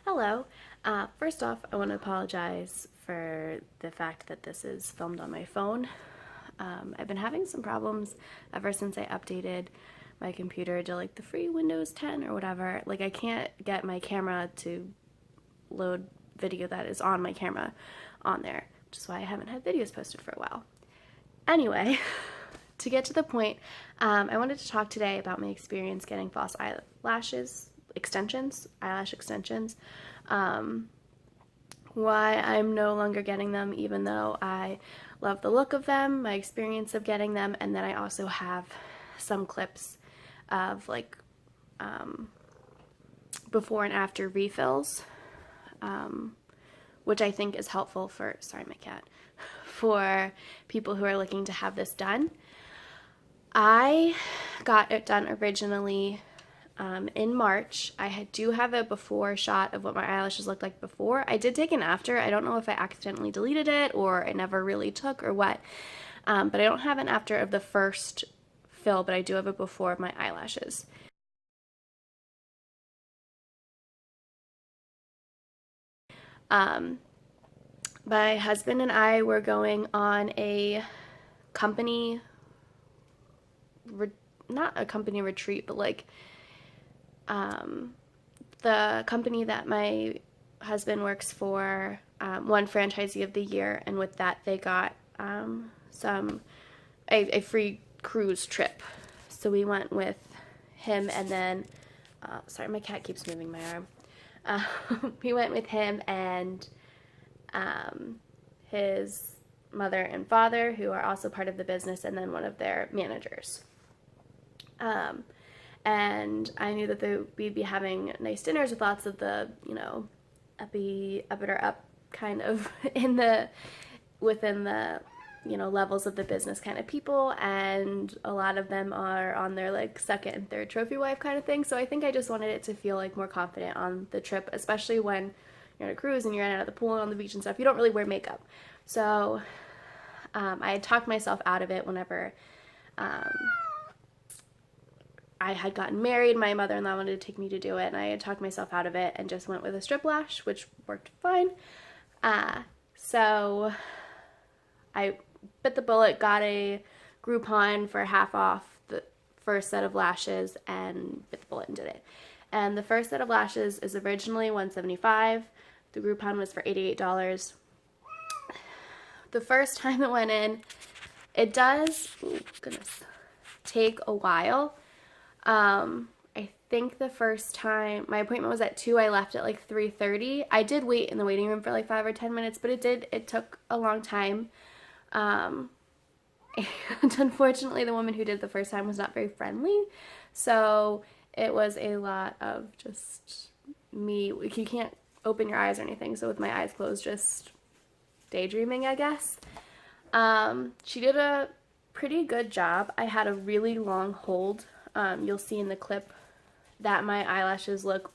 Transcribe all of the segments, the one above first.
Hello. First off, I want to apologize for the fact that this is filmed on my phone. I've been having some problems ever since I updated my computer to like the free Windows 10 or whatever. Like I can't get my camera to load video that is on my camera on there, which is why I haven't had videos posted for a while. Anyway, to get to the point, I wanted to talk today about my experience getting false eyelash extensions, why I'm no longer getting them even though I love the look of them, my experience of getting them, and then I also have some clips of like before and after refills, which I think is helpful for, sorry my cat, for people who are looking to have this done. I got it done originally in March. I do have a before shot of what my eyelashes looked like before. I did take an after. I don't know if I accidentally deleted it or it never really took or what, but I don't have an after of the first fill, but I do have a before of my eyelashes. My husband and I were going on a company, not a company retreat, but like the company that my husband works for won franchisee of the year, and with that they got a free cruise trip. So we went with him, and then sorry, my cat keeps moving my arm. We went with him and his mother and father, who are also part of the business, and then one of their managers. And I knew that we'd be having nice dinners with lots of the, up or up kind of within the, levels of the business kind of people, and a lot of them are on their like second and third trophy wife kind of thing. So I think I just wanted it to feel like more confident on the trip, especially when you're on a cruise and you're in and out of the pool and on the beach and stuff. You don't really wear makeup. So I had talked myself out of it whenever I had gotten married. My mother-in-law wanted to take me to do it, and I had talked myself out of it and just went with a strip lash, which worked fine. So I bit the bullet, got a Groupon for half off the first set of lashes, and bit the bullet and did it. And the first set of lashes is originally $175. The Groupon was for $88. The first time it went in, it does, oh goodness, take a while. I think the first time, my appointment was at 2, I left at like 3:30. I did wait in the waiting room for like 5 or 10 minutes, but it took a long time. And unfortunately, the woman who did the first time was not very friendly. So it was a lot of just me. You can't open your eyes or anything. So with my eyes closed, just daydreaming, I guess. She did a pretty good job. I had a really long hold. You'll see in the clip that my eyelashes look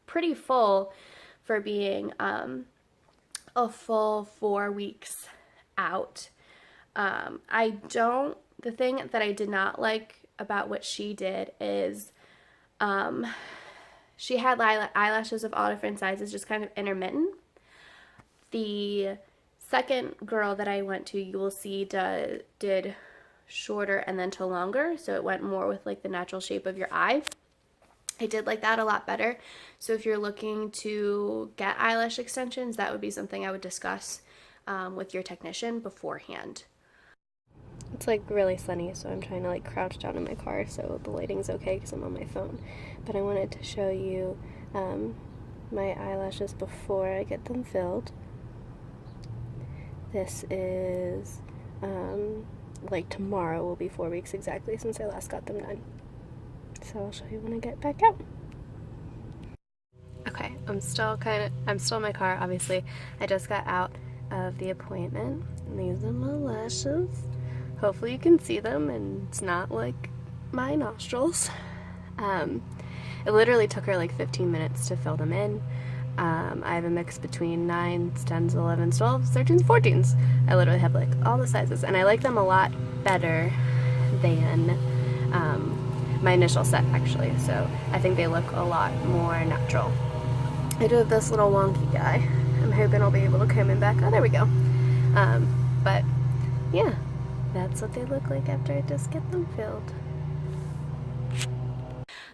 pretty full for being a full 4 weeks out. The thing that I did not like about what she did is she had eyelashes of all different sizes, just kind of intermittent. The second girl that I went to, you will see, did shorter and then to longer, so it went more with like the natural shape of your eye. I did like that a lot better. So if you're looking to get eyelash extensions, that would be something I would discuss with your technician beforehand. It's like really sunny, so I'm trying to like crouch down in my car so the lighting's okay because I'm on my phone. But I wanted to show you my eyelashes before I get them filled. This is like tomorrow will be 4 weeks exactly since I last got them done. So I'll show you when I get back out. Okay, I'm still in my car, obviously. I just got out of the appointment. These are my lashes. Hopefully you can see them and it's not like my nostrils. It literally took her like 15 minutes to fill them in. I have a mix between 9s, 10s, 11s, 12s, 13s, 14s. I literally have like all the sizes, and I like them a lot better than my initial set actually. So I think they look a lot more natural. I do have this little wonky guy. I'm hoping I'll be able to comb him back. Oh, there we go. But yeah, that's what they look like after I just get them filled.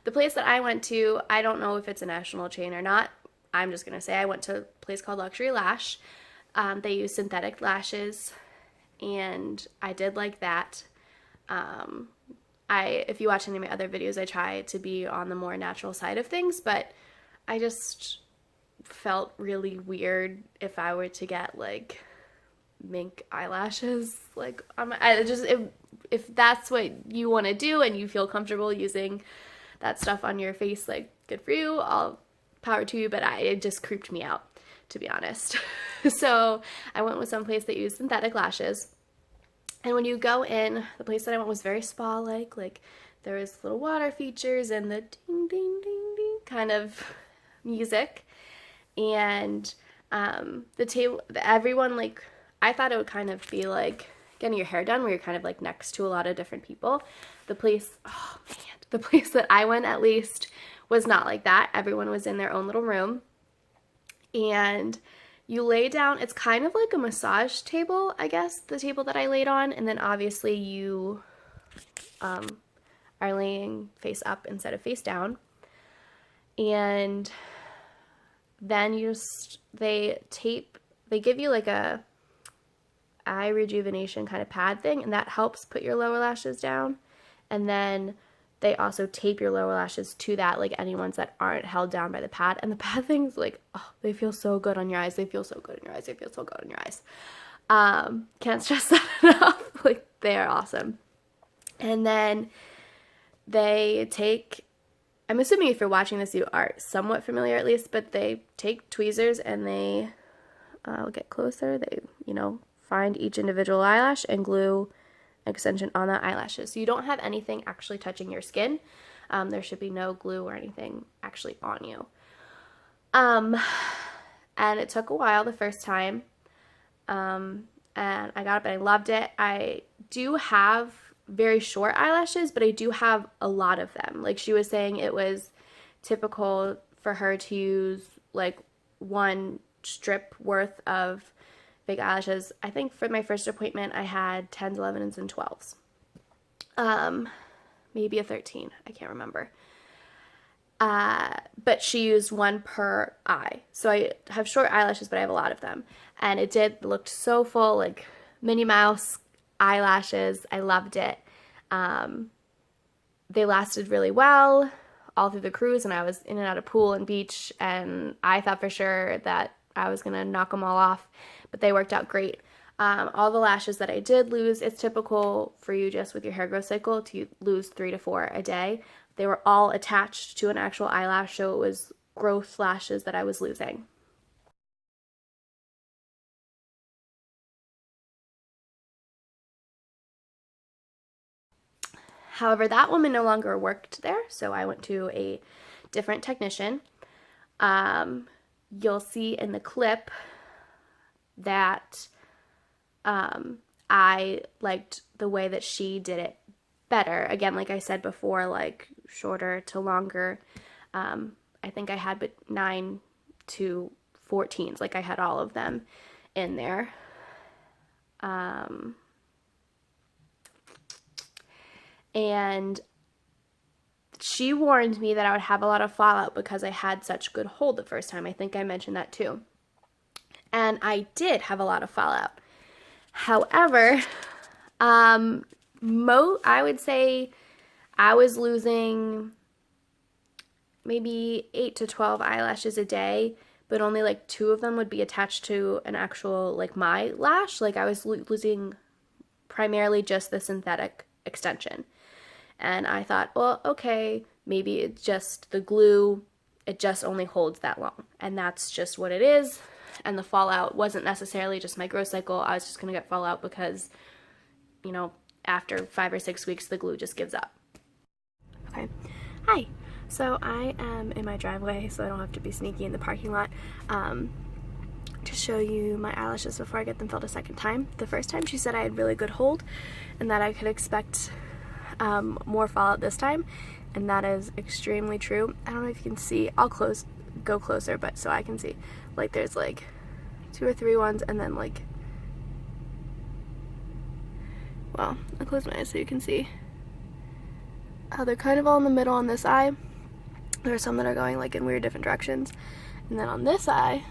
The place that I went to, I don't know if it's a national chain or not. I'm just going to say I went to a place called Luxury Lash. They use synthetic lashes, and I did like that. If you watch any of my other videos, I try to be on the more natural side of things, but I just felt really weird if I were to get like mink eyelashes like on my if that's what you want to do and you feel comfortable using that stuff on your face, like good for you, I'll power to you, but it just creeped me out, to be honest. So I went with some place that used synthetic lashes. And when you go in, the place that I went was very spa-like. Like, there was little water features and the ding, ding, ding, ding kind of music. And the table, everyone, like, I thought it would kind of be like getting your hair done where you're kind of like next to a lot of different people. The place, oh man, the place that I went at least was not like that. Everyone was in their own little room. And you lay down, it's kind of like a massage table, I guess, the table that I laid on, and then obviously you are laying face up instead of face down. And then they give you like a eye rejuvenation kind of pad thing, and that helps put your lower lashes down. And then they also tape your lower lashes to that, like any ones that aren't held down by the pad. And the pad things, like, oh, they feel so good on your eyes. They feel so good on your eyes. They feel so good on your eyes. Can't stress that enough. Like, they're awesome. And then they take, I'm assuming if you're watching this, you are somewhat familiar at least, but they take tweezers and they, I'll get closer, they, find each individual eyelash and glue extension on the eyelashes. So you don't have anything actually touching your skin. There should be no glue or anything actually on you. And it took a while the first time. And I got up and I loved it. I do have very short eyelashes, but I do have a lot of them. Like she was saying, it was typical for her to use like one strip worth of big eyelashes. I think for my first appointment I had 10s, 11s, and 12s. Maybe a 13. I can't remember. But she used one per eye. So I have short eyelashes, but I have a lot of them. And it looked so full, like Minnie Mouse eyelashes. I loved it. They lasted really well all through the cruise, and I was in and out of pool and beach, and I thought for sure that I was going to knock them all off, but they worked out great. All the lashes that I did lose, it's typical for you just with your hair growth cycle to lose 3 to 4 a day. They were all attached to an actual eyelash, so it was growth lashes that I was losing. However, that woman no longer worked there, so I went to a different technician. You'll see in the clip that I liked the way that she did it better. Again, like I said before, like shorter to longer. I think I had 9 to 14s. Like I had all of them in there. And she warned me that I would have a lot of fallout because I had such good hold the first time. I think I mentioned that too. And I did have a lot of fallout. However, I would say I was losing maybe 8 to 12 eyelashes a day, but only like 2 of them would be attached to an actual, like my lash. Like I was losing primarily just the synthetic extension. And I thought, well, okay, maybe it's just the glue, it just only holds that long. And that's just what it is. And the fallout wasn't necessarily just my growth cycle. I was just going to get fallout because, after 5 or 6 weeks, the glue just gives up. Okay. Hi. So I am in my driveway, so I don't have to be sneaky in the parking lot. To show you my eyelashes before I get them filled a second time. The first time she said I had really good hold and that I could expect more fallout this time, and that is extremely true. I don't know if you can see. I'll close go closer, but so I can see. Like there's like 2 or 3 ones, and then like, well, I'll close my eyes so you can see how they're kind of all in the middle on this eye. There are some that are going like in weird different directions. And then on this eye,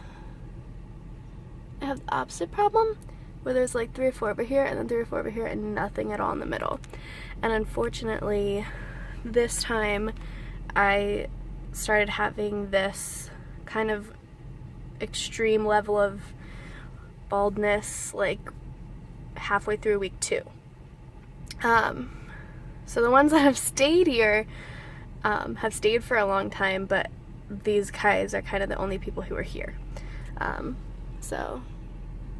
I have the opposite problem, where there's like 3 or 4 over here, and then 3 or 4 over here, and nothing at all in the middle. And unfortunately, this time I started having this kind of extreme level of baldness like halfway through week 2. So the ones that have stayed here have stayed for a long time, but these guys are kind of the only people who are here. So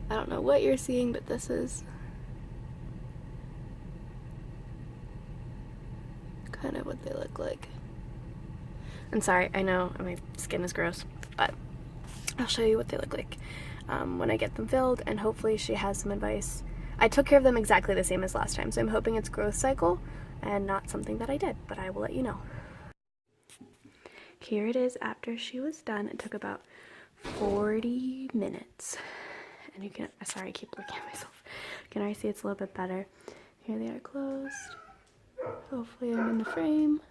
I don't know what you're seeing, but this is kind of what they look like. I'm sorry, I know my skin is gross, but I'll show you what they look like when I get them filled, and hopefully she has some advice. I took care of them exactly the same as last time, so I'm hoping it's growth cycle and not something that I did, but I will let you know. Here it is after she was done. It took about 40 minutes. And you can, sorry, I keep looking at myself. Can I see it's a little bit better? Here they are closed. Hopefully I'm in the frame.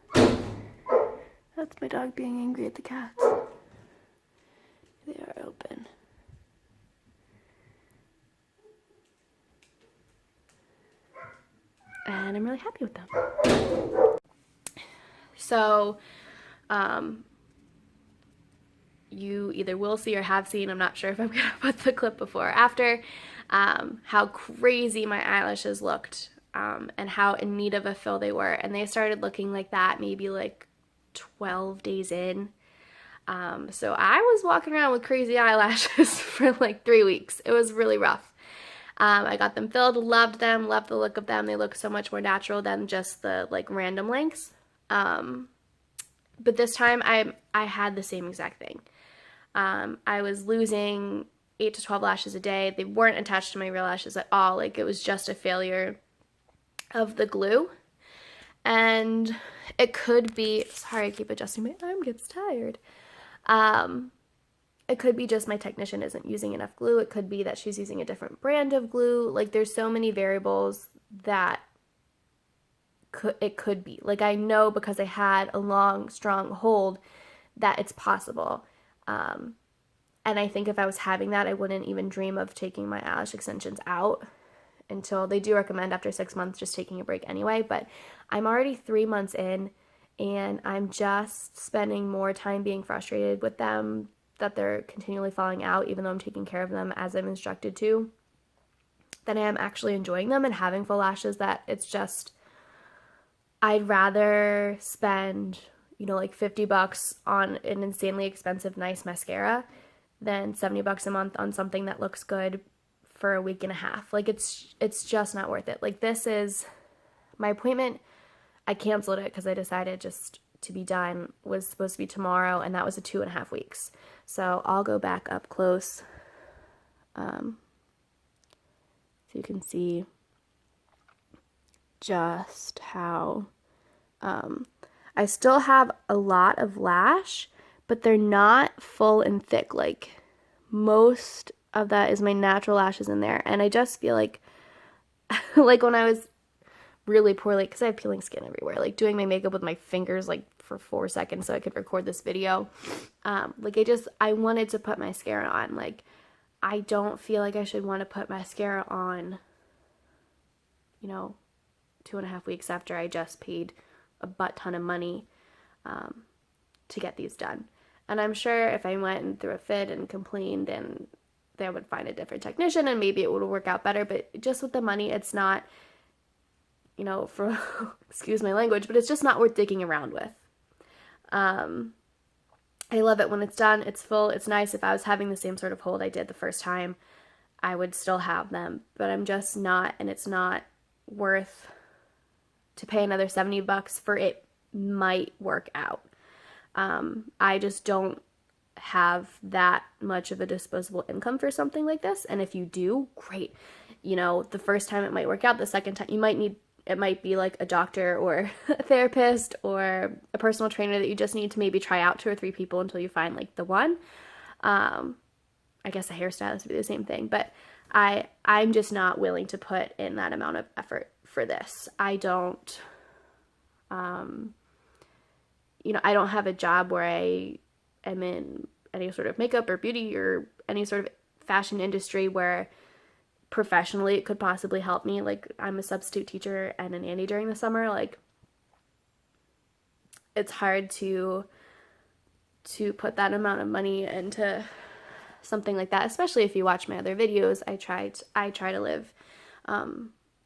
That's my dog being angry at the cats. They are open. And I'm really happy with them. So, you either will see or have seen, I'm not sure if I'm gonna put the clip before or after, how crazy my eyelashes looked, and how in need of a fill they were. And they started looking like that maybe like 12 days in. So I was walking around with crazy eyelashes for like 3 weeks. It was really rough. I got them filled, loved them, loved the look of them. They look so much more natural than just the like random lengths. But this time I had the same exact thing. I was losing 8 to 12 lashes a day. They weren't attached to my real lashes at all. Like it was just a failure of the glue. And it could be, sorry, I keep adjusting, my arm gets tired. It could be just my technician isn't using enough glue. It could be that she's using a different brand of glue. Like there's so many variables that it could be. Like I know because I had a long, strong hold that it's possible. And I think if I was having that, I wouldn't even dream of taking my eyelash extensions out until they do recommend after 6 months just taking a break anyway. But I'm already 3 months in, and I'm just spending more time being frustrated with them that they're continually falling out, even though I'm taking care of them as I'm instructed to, than I am actually enjoying them and having full lashes. That it's just, I'd rather spend, you know, like $50 on an insanely expensive, nice mascara than $70 a month on something that looks good for a week and a half. Like it's just not worth it. Like this is my appointment. I canceled it because I decided just to be done was supposed to be tomorrow, and that was a 2.5 weeks. So I'll go back up close so you can see just how I still have a lot of lash, but they're not full and thick. Like most of that is my natural lashes in there, and I just feel like like when I was really poorly, because I have peeling skin everywhere, like doing my makeup with my fingers like for 4 seconds so I could record this video, like I wanted to put mascara on. Like I don't feel like I should want to put mascara on, you know, 2.5 weeks after I just paid a butt ton of money to get these done. And I'm sure if I went through a fit and complained, and they would find a different technician and maybe it would work out better. But just with the money, it's not, you know, for excuse my language, but it's just not worth digging around with. I love it when it's done, it's full, it's nice. If I was having the same sort of hold I did the first time, I would still have them, but I'm just not, and it's not worth to pay another $70 for it might work out. I just don't have that much of a disposable income for something like this, and if you do, great. You know, the first time it might work out, the second time you might need it might be like a doctor or a therapist or a personal trainer that you just need to maybe try out 2 or 3 people until you find like the one. I guess a hairstylist would be the same thing, but I'm just not willing to put in that amount of effort for this. I don't, I don't have a job where I am in any sort of makeup or beauty or any sort of fashion industry where professionally it could possibly help me. Like, I'm a substitute teacher and a nanny during the summer. Like, it's hard to put that amount of money into something like that, especially if you watch my other videos. I try to live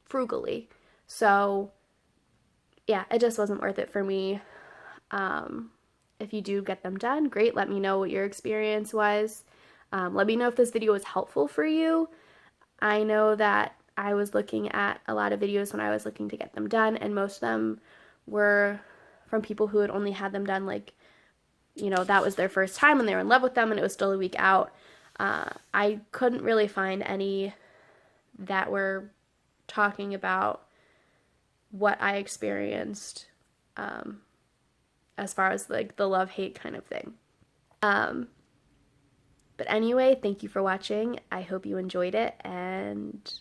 frugally. So yeah, it just wasn't worth it for me. If you do get them done, great. Let me know what your experience was. Let me know if this video was helpful for you. I know that I was looking at a lot of videos when I was looking to get them done, and most of them were from people who had only had them done, like, that was their first time and they were in love with them and it was still a week out. I couldn't really find any that were talking about what I experienced, as far as like the love-hate kind of thing. But anyway, thank you for watching. I hope you enjoyed it, and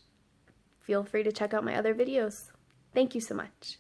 feel free to check out my other videos. Thank you so much.